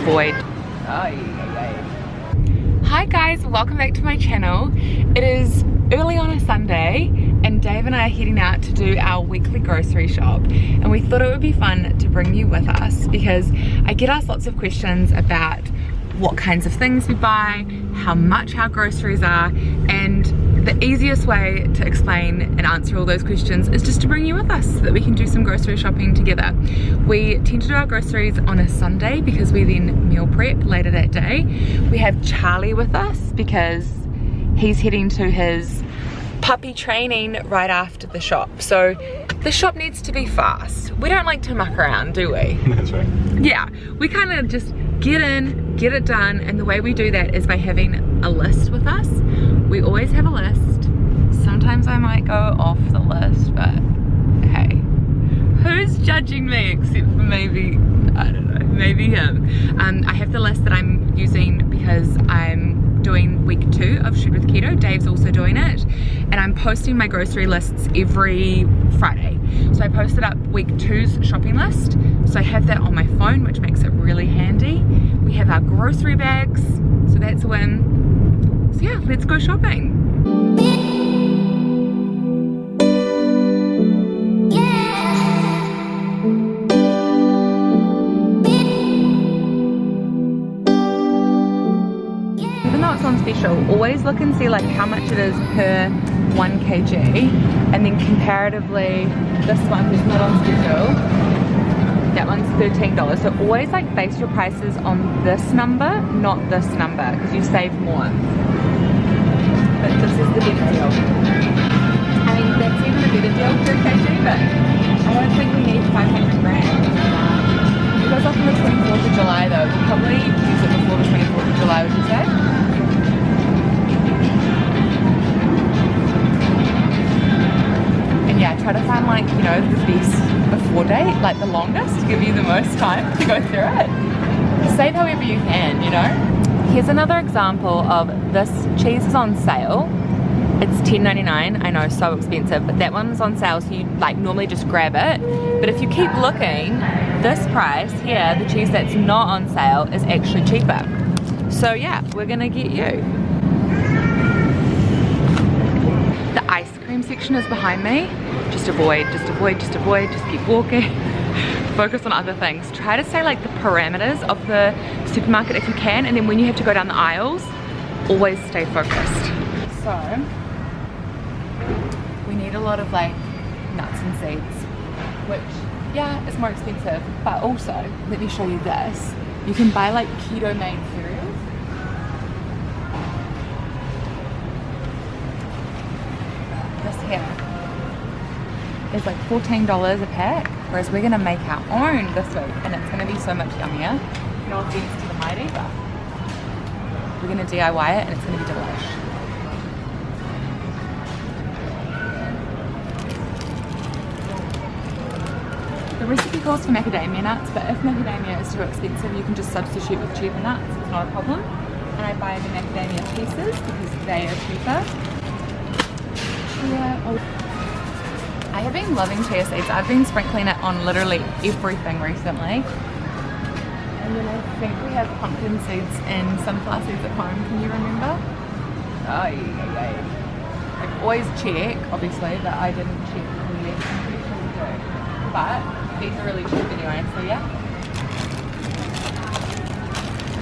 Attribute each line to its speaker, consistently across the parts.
Speaker 1: avoid. Hi guys, welcome back to my channel. It is early on a Sunday and Dave and I are heading out to do our weekly grocery shop, and we thought it would be fun to bring you with us because I get asked lots of questions about what kinds of things we buy, how much our groceries are, and the easiest way to explain and answer all those questions is just to bring you with us so that we can do some grocery shopping together. We tend to do our groceries on a Sunday because we then meal prep later that day. We have Charlie with us because he's heading to his puppy training right after the shop. So the shop needs to be fast. We don't like to muck around, do we?
Speaker 2: That's right.
Speaker 1: Yeah, we kind of just get in, get it done, and the way we do that is by having a list with us. We always have a list. Sometimes I might go off the list, but hey, who's judging me except for maybe, I don't know, maybe him. I have the list that I'm using because I'm doing week 2 of Shoot with Keto. Dave's also doing it, and I'm posting my grocery lists every Friday. So I posted up week 2's shopping list, so I have that on my phone, which makes it really handy. We have our grocery bags, so that's a win. So yeah, let's go shopping. Even though it's on special, always look and see like how much it is per 1 kg, and then comparatively this one is not on special, that one's $13. So always like base your prices on this number, not this number, because you save more. But this is the big deal. I mean, that's even a better deal per kg, but I don't think we need 500 grams. It goes off on the 24th of July though. We'll probably use it before the 24th of July, would you say? And yeah, try to find like, you know, the best before date, like the longest, to give you the most time to go through it. Save however you can, you know. Here's another example of this cheese is on sale. It's $10.99, I know, so expensive, but that one's on sale, so you like normally just grab it. But if you keep looking, this price here, the cheese that's not on sale, is actually cheaper. So yeah, we're gonna get you. The ice cream section is behind me. Just avoid, just avoid, just avoid, just keep walking. Focus on other things. Try to stay like the parameters of the supermarket if you can, and then when you have to go down the aisles, always stay focused. So, we need a lot of like nuts and seeds, which, yeah, it's more expensive, but also, let me show you this. You can buy like keto made cereals. This here is like $14 a pack, whereas we're gonna make our own this week, and it's gonna be so much yummier. No offense to the Mighty, but we're gonna DIY it, and it's gonna be delish. The recipe calls for macadamia nuts, but if macadamia is too expensive, you can just substitute with cheaper nuts. It's not a problem. And I buy the macadamia pieces because they are cheaper. Yeah. I have been loving chia seeds. I've been sprinkling it on literally everything recently. And then I think we have pumpkin seeds and sunflower seeds at home. Can you remember? Oh, yeah. I always check, obviously, but I didn't check yet. I'm pretty sure we do. But these are really cheap anyway, so yeah.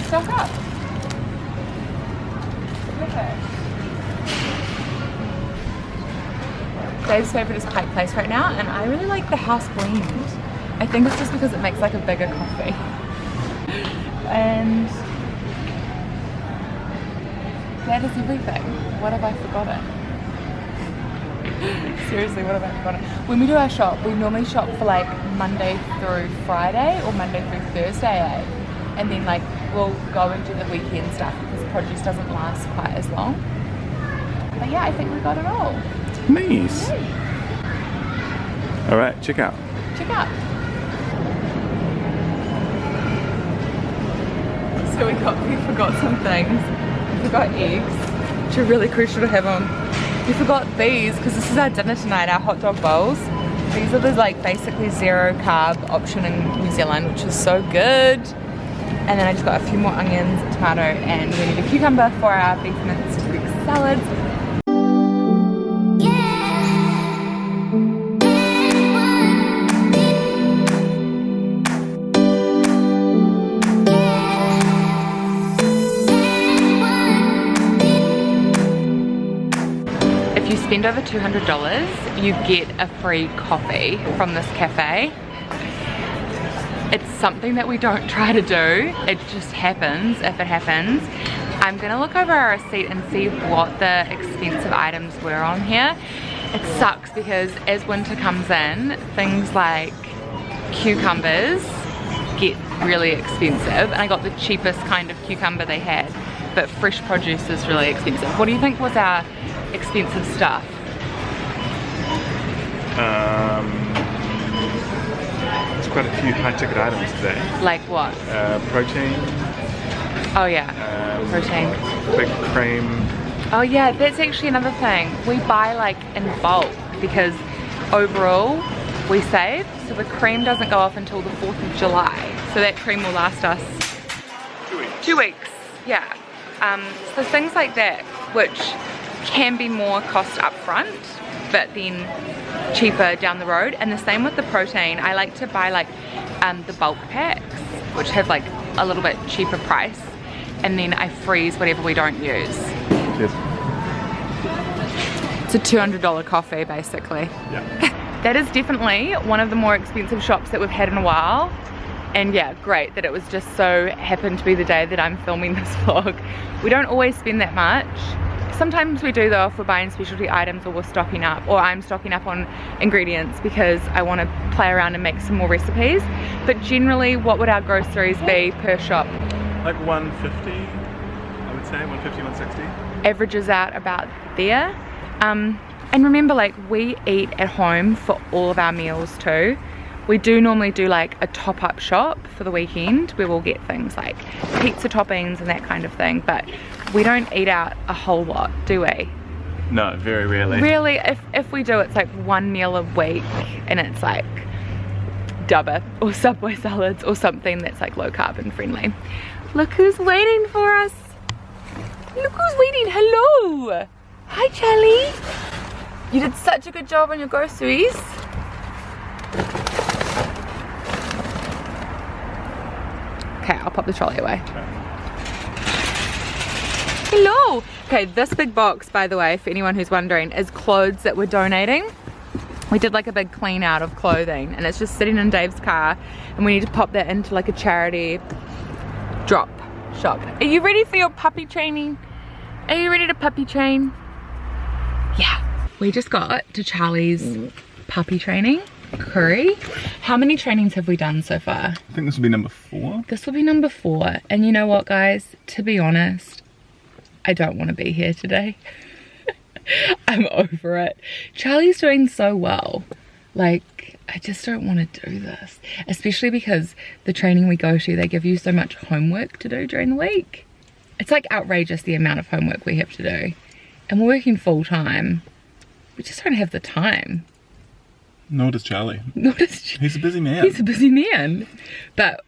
Speaker 1: Stock up. Okay. Dave's favourite is Pike Place right now, and I really like the house blend. I think it's just because it makes like a bigger coffee. And that is everything. What have I forgotten? Seriously, what have I forgotten? When we do our shop, we normally shop for like Monday through Friday or Monday through Thursday, and then like we'll go and do the weekend stuff because produce doesn't last quite as long. But yeah, I think we got it all.
Speaker 2: Nice.
Speaker 1: Yay.
Speaker 2: All right, check out.
Speaker 1: Check out. So we forgot some things. We forgot eggs, which are really crucial to have on. We forgot these because this is our dinner tonight, our hot dog bowls. These are the like basically 0 carb option in New Zealand, which is so good. And then I just got a few more onions, tomato, and we need a cucumber for our beef minced Greek salads. If you spend over $200, you get a free coffee from this cafe. It's something that we don't try to do, it just happens if it happens. I'm gonna look over our receipt and see what the expensive items were on here. It sucks because as winter comes in, things like cucumbers get really expensive, and I got the cheapest kind of cucumber they had, but fresh produce is really expensive. What do you think was our expensive stuff?
Speaker 2: There's quite a few high ticket items today.
Speaker 1: Like what?
Speaker 2: Protein.
Speaker 1: Oh yeah, protein.
Speaker 2: Big cream.
Speaker 1: Oh yeah, that's actually another thing. We buy like in bulk because overall we save, so the cream doesn't go off until the 4th of July. So that cream will last us
Speaker 2: 2 weeks.
Speaker 1: 2 weeks, yeah. So things like that, which can be more cost up front, but then cheaper down the road. And the same with the protein. I like to buy like the bulk packs, which have like a little bit cheaper price, and then I freeze whatever we don't use.
Speaker 2: Yep.
Speaker 1: It's a $200 coffee basically.
Speaker 2: Yeah.
Speaker 1: That is definitely one of the more expensive shops that we've had in a while. And yeah, great that it was just so happened to be the day that I'm filming this vlog. We don't always spend that much. Sometimes we do though if we're buying specialty items or we're stocking up, or I'm stocking up on ingredients because I want to play around and make some more recipes. But generally, what would our groceries be per shop?
Speaker 2: Like 150, I would say, 150, 160.
Speaker 1: Averages out about there. And remember, like, we eat at home for all of our meals too. We do normally do like a top-up shop for the weekend where we'll get things like pizza toppings and that kind of thing, but we don't eat out a whole lot, do we?
Speaker 2: No, very rarely.
Speaker 1: Really, if we do, it's like one meal a week, and it's like Dubber or Subway salads or something that's like low carb and friendly. Look who's waiting for us. Look who's waiting. Hello. Hi, Charlie. You did such a good job on your groceries. Okay, I'll pop the trolley away. Hello! Okay, this big box, by the way, for anyone who's wondering, is clothes that we're donating. We did like a big clean out of clothing, and it's just sitting in Dave's car, and we need to pop that into like a charity drop shop. Are you ready for your puppy training? Are you ready to puppy train? Yeah. We just got to Charlie's puppy training. Curry. How many trainings have we done so far?
Speaker 2: I think this will be number 4.
Speaker 1: This will be number 4. And you know what, guys? To be honest, I don't want to be here today. I'm over it. Charlie's doing so well. Like, I just don't want to do this. Especially because the training we go to, they give you so much homework to do during the week. It's like outrageous the amount of homework we have to do. And we're working full time. We just don't have the time.
Speaker 2: Nor does Charlie.
Speaker 1: Nor does
Speaker 2: He's a busy man.
Speaker 1: He's a busy man. But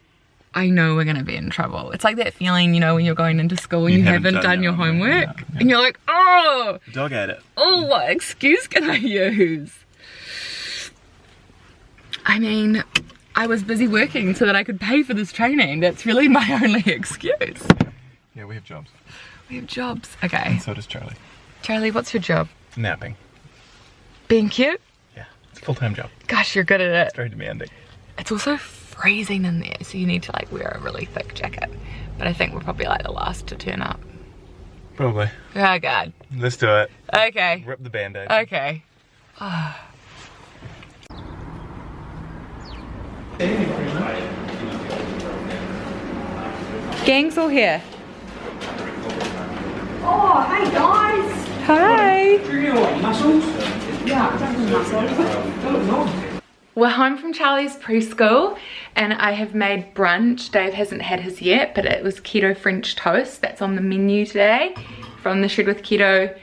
Speaker 1: I know we're going to be in trouble. It's like that feeling, you know, when you're going into school and you haven't done your homework. Yeah. And you're like, oh!
Speaker 2: Dog ate it.
Speaker 1: Oh, what excuse can I use? I mean, I was busy working so that I could pay for this training. That's really my only excuse.
Speaker 2: Yeah, we have jobs.
Speaker 1: We have jobs. Okay.
Speaker 2: And so does Charlie.
Speaker 1: Charlie, what's your job?
Speaker 2: Napping.
Speaker 1: Being cute?
Speaker 2: Yeah, it's a full-time job.
Speaker 1: Gosh, you're good at it.
Speaker 2: It's very demanding.
Speaker 1: It's also freezing in there, so you need to like wear a really thick jacket. But I think we're probably like the last to turn up.
Speaker 2: Probably.
Speaker 1: Oh God.
Speaker 2: Let's do it.
Speaker 1: Okay.
Speaker 2: Rip the band-aid.
Speaker 1: Okay. Gang's all here.
Speaker 3: Oh, hi guys!
Speaker 1: Hi.
Speaker 3: Do you want mussels? Yeah, definitely mussels. Don't know.
Speaker 1: We're home from Charlie's preschool and I have made brunch. Dave hasn't had his yet, but it was keto French toast. That's on the menu today from the Shred with Keto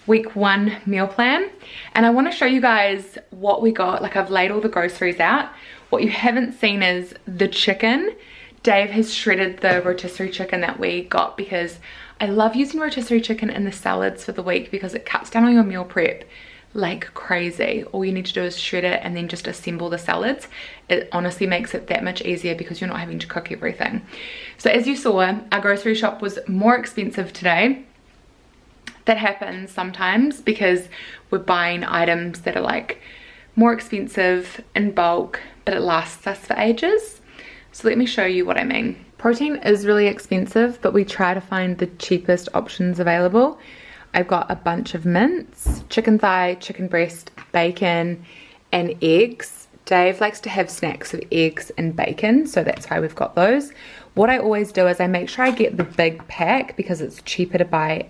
Speaker 1: week 1 meal plan. And I want to show you guys what we got. Like, I've laid all the groceries out. What you haven't seen is the chicken. Dave has shredded the rotisserie chicken that we got because I love using rotisserie chicken in the salads for the week because it cuts down on your meal prep like crazy. All you need to do is shred it and then just assemble the salads. It honestly makes it that much easier because you're not having to cook everything. So as you saw, our grocery shop was more expensive today. That happens sometimes because we're buying items that are like more expensive in bulk, but it lasts us for ages. So let me show you what I mean. Protein is really expensive, but we try to find the cheapest options available. I've got a bunch of mince, chicken thigh, chicken breast, bacon, and eggs. Dave likes to have snacks of eggs and bacon, so that's why we've got those. What I always do is I make sure I get the big pack because it's cheaper to buy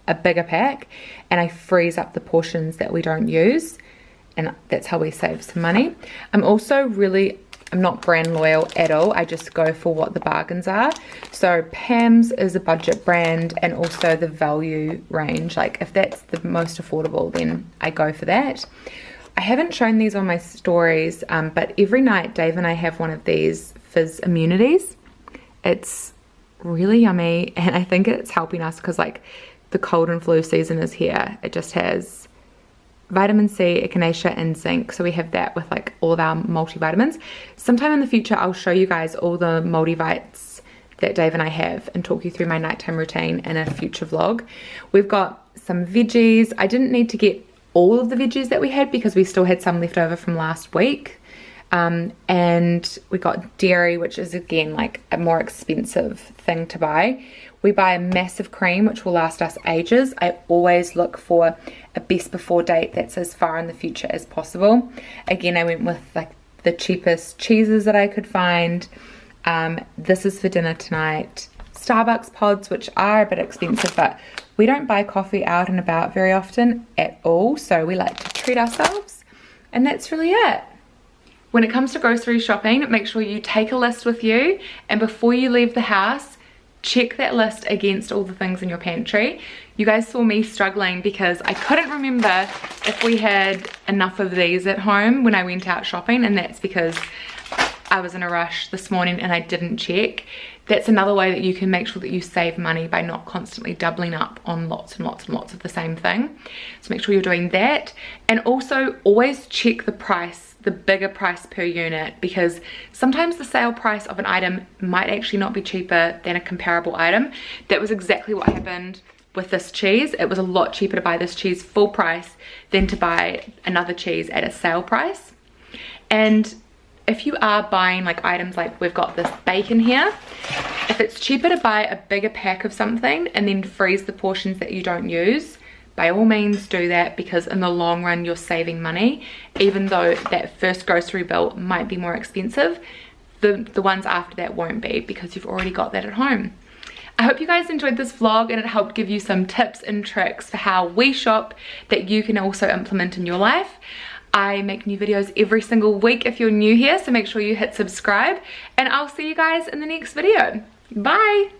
Speaker 1: a bigger pack, and I freeze up the portions that we don't use, and that's how we save some money. I'm not brand loyal at all. I just go for what the bargains are. So Pam's is a budget brand, and also the value range. Like if that's the most affordable, then I go for that. I haven't shown these on my stories, but every night Dave and I have one of these fizz immunities. It's really yummy, and I think it's helping us because like the cold and flu season is here. It just has vitamin C, echinacea, and zinc. So we have that with like all of our multivitamins. Sometime in the future, I'll show you guys all the multivites that Dave and I have and talk you through my nighttime routine in a future vlog. We've got some veggies. I didn't need to get all of the veggies that we had because we still had some left over from last week. And we got dairy, which is again like a more expensive thing to buy. We buy a massive cream which will last us ages. I always look for a best before date that's as far in the future as possible. Again, I went with like the cheapest cheeses that I could find. This is for dinner tonight. Starbucks pods, which are a bit expensive, but we don't buy coffee out and about very often at all, so we like to treat ourselves, and that's really it. When it comes to grocery shopping, make sure you take a list with you, and before you leave the house, check that list against all the things in your pantry. You guys saw me struggling because I couldn't remember if we had enough of these at home when I went out shopping, and that's because I was in a rush this morning and I didn't check. That's another way that you can make sure that you save money by not constantly doubling up on lots and lots and lots of the same thing. So make sure you're doing that, and also always check the price, the bigger price per unit, because sometimes the sale price of an item might actually not be cheaper than a comparable item. That was exactly what happened with this cheese. It was a lot cheaper to buy this cheese full price than to buy another cheese at a sale price. And if you are buying like items like we've got this bacon here, if it's cheaper to buy a bigger pack of something and then freeze the portions that you don't use, by all means do that, because in the long run you're saving money. Even though that first grocery bill might be more expensive, the ones after that won't be, because you've already got that at home. I hope you guys enjoyed this vlog and it helped give you some tips and tricks for how we shop that you can also implement in your life. I make new videos every single week if you're new here, so make sure you hit subscribe, and I'll see you guys in the next video. Bye!